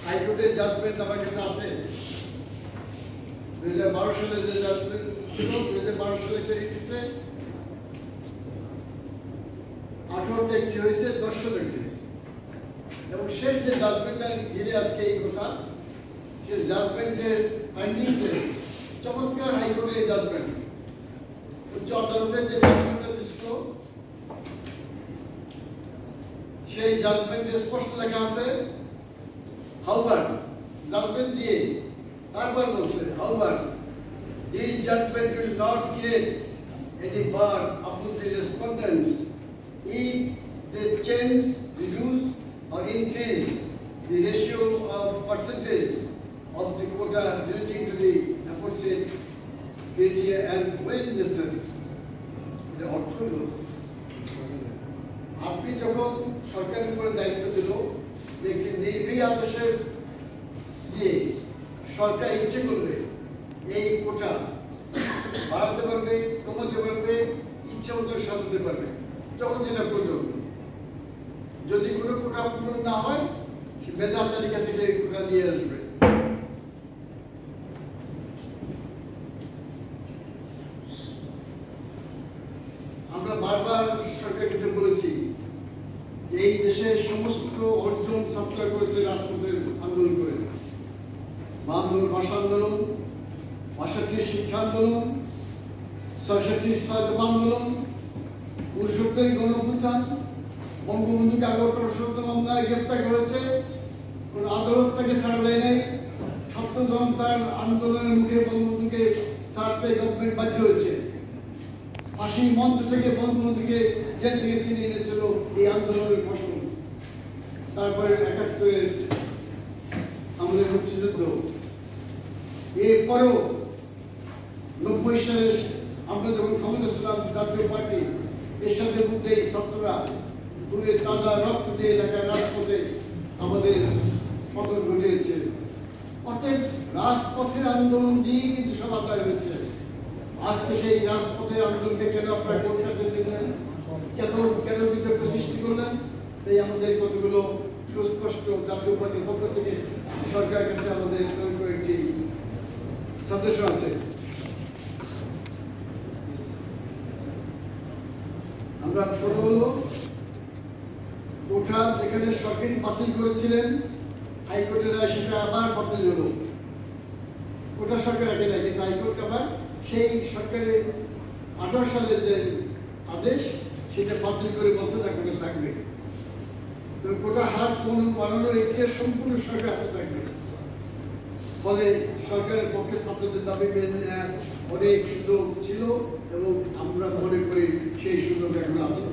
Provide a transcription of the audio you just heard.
হাইকোর্টের জাজমেন্ট আমার কাছে আছে 2012 সালে যে জাজমেন্ট ছিল 2012 সালে একটি 18 একটি হয়েছে 10 একটি হয়েছে এবং শেষ যে জাজমেন্টটা ঘিরে আজকে এই কথা যে জাজমেন্টের ফাইন্ডিংসে চমৎকার হাইকোর্টের জাজমেন্ট উচ্চ আদালতের যে জাজমেন্টটা দিছিল সেই জাজমেন্টে স্পষ্ট লেখা আছে হাউবার জাজমেন্ট দিয়ে তারপর বলছে হাউবার this judgment will not create any bar upon the respondents if they change, reduce or increase the ratio of percentage of the quota relating to the aforesaid criteria and when necessary. এটা অর্থ হলো আপনি যখন সরকারের উপরে দায়িত্ব দিল একটি নির্বাহী আদেশের দিয়ে সরকার ইচ্ছে করলে এই কোটা বাড়াতে পারবে কমাতে পারবে ইচ্ছা মতো সাজাতে পারবে যখন যেটা প্রয়োজন যদি কোনো কোটা পূরণ না হয় সে মেধা তালিকা থেকে কোটা নিয়ে আসবে আমরা বারবার সরকার কাছে বলেছি এই দেশের সমস্ত অর্জন ছাত্ররা করেছে রাজপথের আন্দোলন করে বাংলার ভাষা আন্দোলন ৬২ শিক্ষা আন্দোলন ৬৬ স্বাধীনতা আন্দোলন ৬৯ গণঅভ্যুত্থান বঙ্গবন্ধুকে ১১টা মামলায় গ্রেপ্তার করেছে কোন আদালত তাকে ছাড়া দেয় নাই ছাত্র জনতার আন্দোলনের মুখে বঙ্গবন্ধুকে ছাড়তে গভর্নমেন্ট বাধ্য হয়েছে ফাঁসি মঞ্চ থেকে বঙ্গবন্ধুকে জেল থেকে ছিনিয়ে এনেছিল এই আন্দোলনের ফসল তারপরে ৭১-এর আমাদের মুক্তিযুদ্ধ এরপরেও ৯০ সালে আমরা যখন ক্ষমতা ছিলাম জাতীয় পার্টি এর সাথে মধ্যে এই ছাত্ররা বুকের তাজা রক্ত দিয়ে এলাকায় রাজপথে আমাদের পতন ঘটিয়েছে অর্থাৎ রাজপথের আন্দোলন দিয়ে কিন্তু সব আদায় হয়েছে আজকে সেই রাজপথের আন্দোলনকে কেন আপনারা কোর্ট কাছে দিলেন কেন বিতর্ক সৃষ্টি করলেন তাই আমাদের কতগুলো সুস্পষ্ট জাতীয় পার্টির পক্ষ থেকে সরকারের কাছে আমাদের কয়েকটি সদস্য আছে আমরা ছোট বলবো কোটা যেখানে সরকারি বাতিল করেছিলেন হাইকোর্টের রায় সেটা আবার বাতিল হলো কোটা সরকার আগে নাই কিন্তু হাইকোর্ট আবার সেই সরকারের 18 সালের যে আদেশ সেটা বাতিল করে বলতে থাকবে তো কোটা হার কোন বানানোর ইতিহাস সম্পূর্ণ সরকার হাতে থাকবে ফলে সরকারের পক্ষে ছাত্রদের দাবি অনেক সুযোগ ছিল এবং আমরা মনে করি সেই সুযোগ এখন আছে